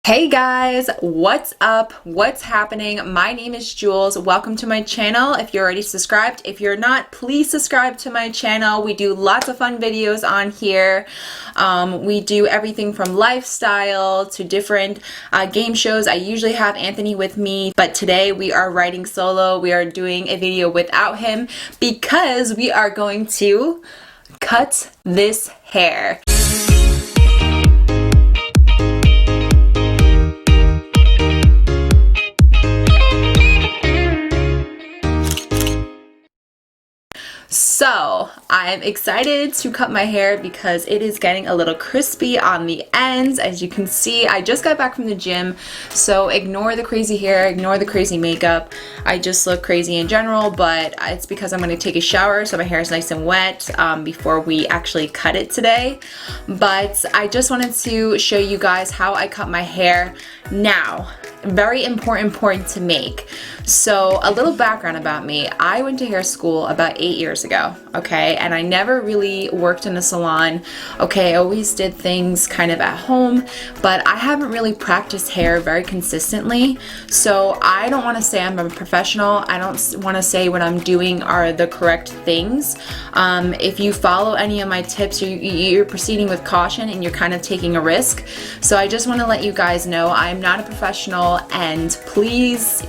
Hey guys, what's up? What's happening? My name is Jules. Welcome to my channel. If you're already subscribed, if you're not, please subscribe to my channel. We do lots of fun videos on here. We do everything from lifestyle to different game shows. I usually have Anthony with me, but today we are riding solo. We are doing a video without him because we are going to cut this hair. So I'm excited to cut my hair because it is getting a little crispy on the ends. As you can see, I just got back from the gym, so ignore the crazy hair, ignore the crazy makeup. I just look crazy in general, but it's because I'm going to take a shower so my hair is nice and wet before we actually cut it today. But I just wanted to show you guys how I cut my hair now. Very important point to make. So a little background about me. I went to hair school about 8 years ago, okay, and I never really worked in a salon. Okay, I always did things kind of at home, but I haven't really practiced hair very consistently. So I don't want to say I'm a professional. I don't want to say what I'm doing are the correct things. If you follow any of my tips, you're proceeding with caution and you're kind of taking a risk. So I just want to let you guys know I'm not a professional, and please,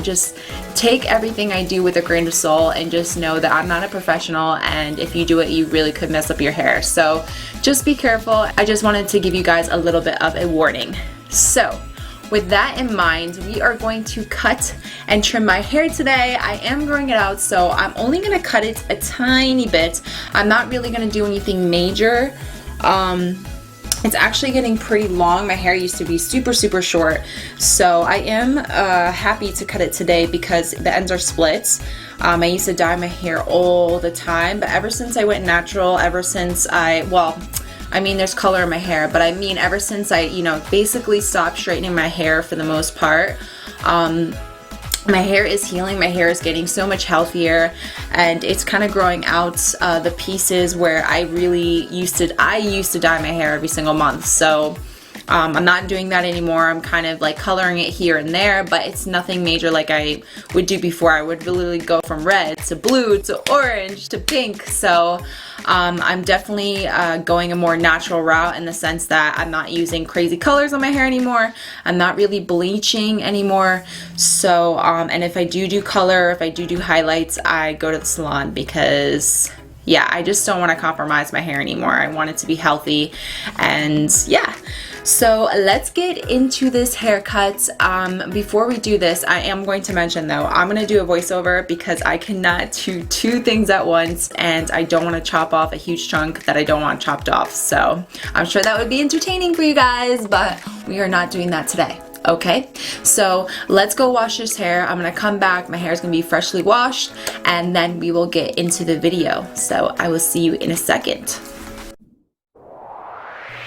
just take everything I do with a grain of salt and just know that I'm not a professional, and if you do it, you really could mess up your hair. So just be careful. I just wanted to give you guys a little bit of a warning. So with that in mind, we are going to cut and trim my hair today. I am growing it out, so I'm only going to cut it a tiny bit. I'm not really going to do anything major. It's actually getting pretty long. My hair used to be super short, so I am happy to cut it today because the ends are split. I used to dye my hair all the time, but ever since I went natural, ever since there's color in my hair, but ever since I, basically stopped straightening my hair for the most part, my hair is healing, my hair is getting so much healthier, and it's kind of growing out the pieces where I used to dye my hair every single month. So I'm not doing that anymore. I'm kind of like coloring it here and there, but it's nothing major like I would do before. I would literally go from red to blue to orange to pink. So I'm definitely going a more natural route in the sense that I'm not using crazy colors on my hair anymore. I'm not really bleaching anymore. So and if I do color, if I do highlights, I go to the salon because yeah, I just don't want to compromise my hair anymore. I want it to be healthy, and yeah. So let's get into this haircut. Before we do this, I am going to mention though, I'm going to do a voiceover because I cannot do two things at once, and I don't want to chop off a huge chunk that I don't want chopped off. So I'm sure that would be entertaining for you guys, but we are not doing that today. Okay, so let's go wash this hair. I'm gonna come back, my hair is gonna be freshly washed, and then we will get into the video. So I will see you in a second.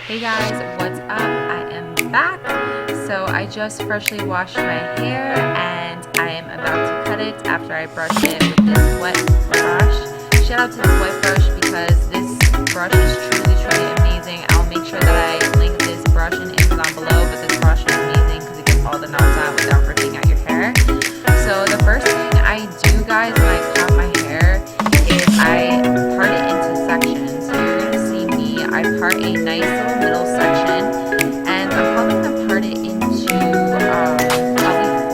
Hey guys, what's up? I am back. So I just freshly washed my hair and I am about to cut it after I brush it with this wet brush. Shout out to this wet brush because this brush is truly amazing. I'll make sure that I link this brush and info down below, but this brush is amazing because it gets all the knots out without ripping out your hair. So the first thing I do, guys, when I cut my hair is I part it into sections. So you're going to see me, I part a nice little middle section, and I'm probably going to part it into probably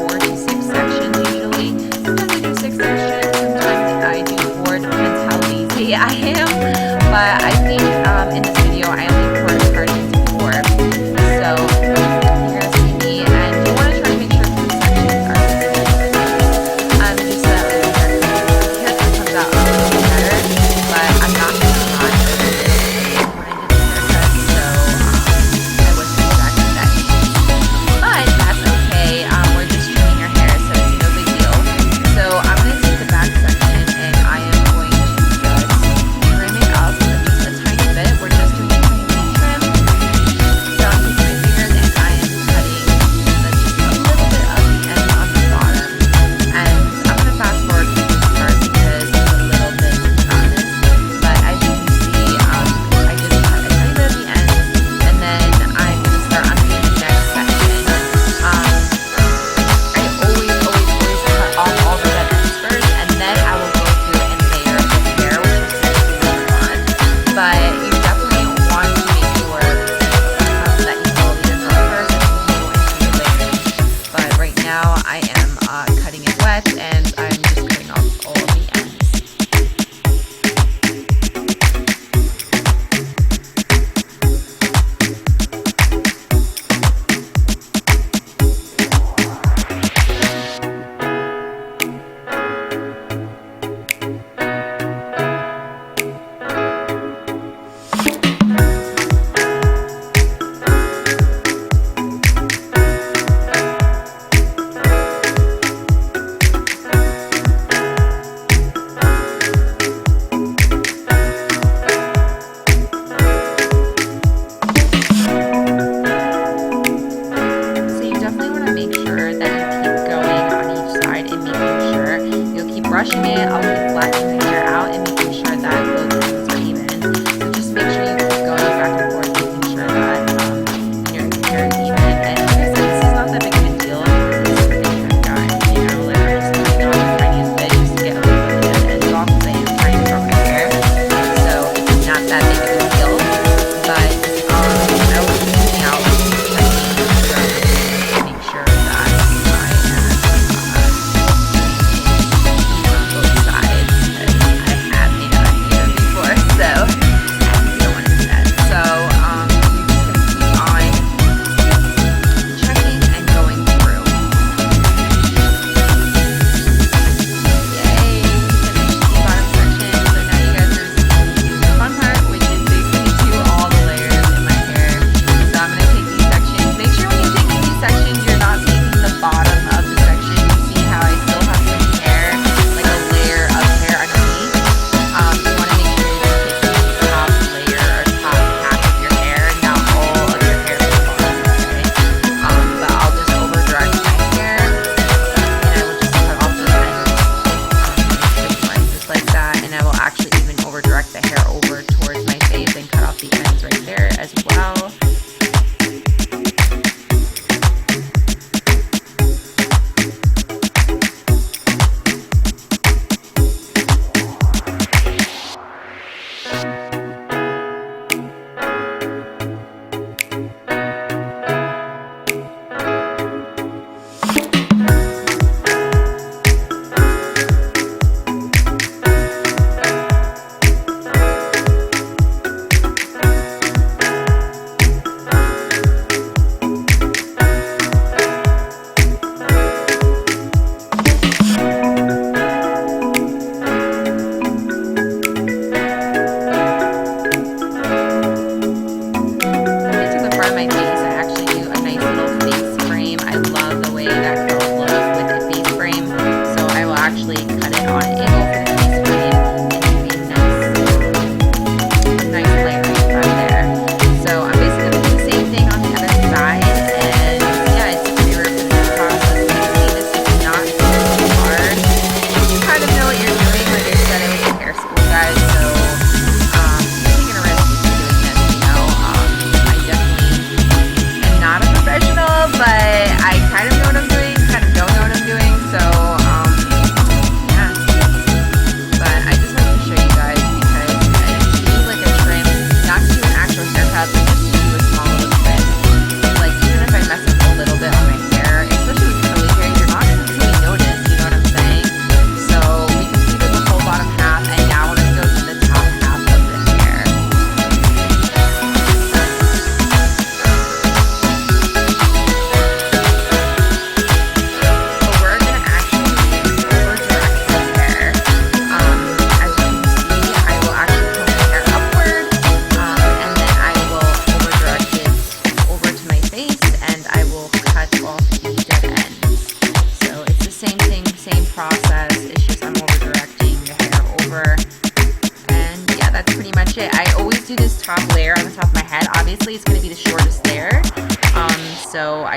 4 to 6 sections usually. Sometimes I do 6 sections, sometimes I do 4, depends how lazy I am. But I think in this video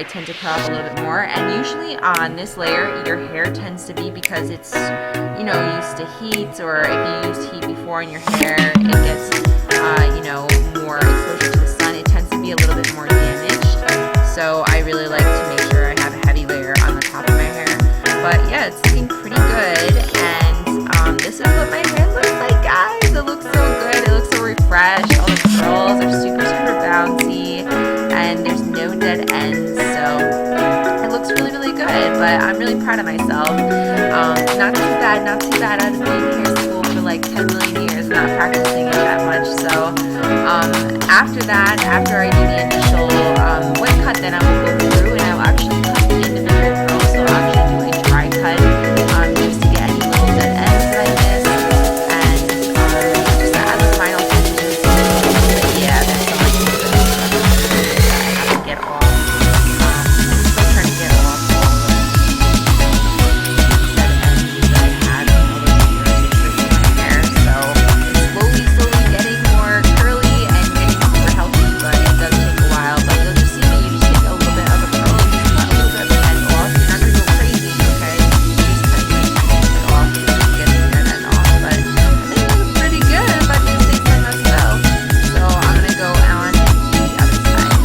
I tend to cut off a little bit more. And usually on this layer, your hair tends to be, because it's, you know, used to heat, or if you used heat before in your hair, it gets, you know, more exposure to the sun. It tends to be a little bit more damaged. So I really like to make sure I have a heavy layer on the top of my hair. But yeah, it's looking pretty good. And this is what my hair looks like, guys. It looks so good. It looks so refreshed. All the curls are super, super bouncy. And there's no dead ends. So it looks really, really good. But I'm really proud of myself. Not too bad, not too bad. I've been in hair school for like 10 million years, not practicing it that much. So after that, after I do the initial wet cut, then I will go through and I will actually cut the individual curls. So I'll actually do a dry cut just to get any little dead ends that I missed, and just to add the final touches. Yeah, there's so much more that I have to get off. Still trying to get off all the dead ends that I had in all those years of my hair. So it's slowly getting more curly and getting super healthy, but it does take a while. But you'll just see me, you just take a little bit of a curl and just cut a little bit of the end off. You're not going to go crazy, okay? You just cut a little bit off to get the dead end off. But I think it looks pretty good, but it stays like that still. So I'm going to go on the other side.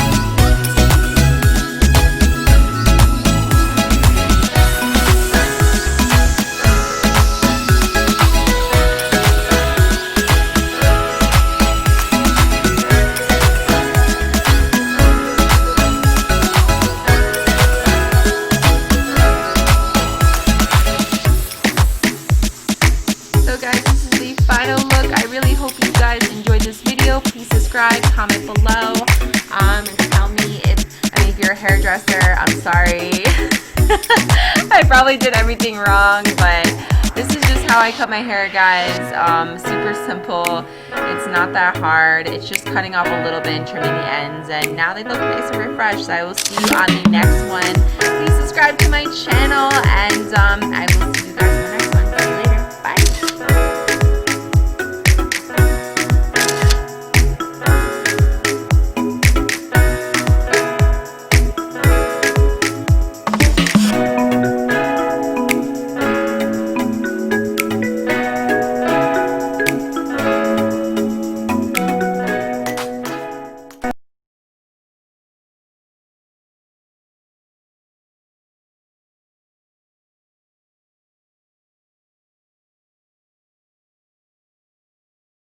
So guys, this is the final look. I really hope you guys enjoyed this video. Please subscribe, comment below, and tell me if you're a hairdresser, I'm sorry. I probably did everything wrong, but this is just how I cut my hair, guys. Super simple. It's not that hard. It's just cutting off a little bit and trimming the ends, and now they look nice and refreshed. So I will see you on the next one. Please subscribe to my channel.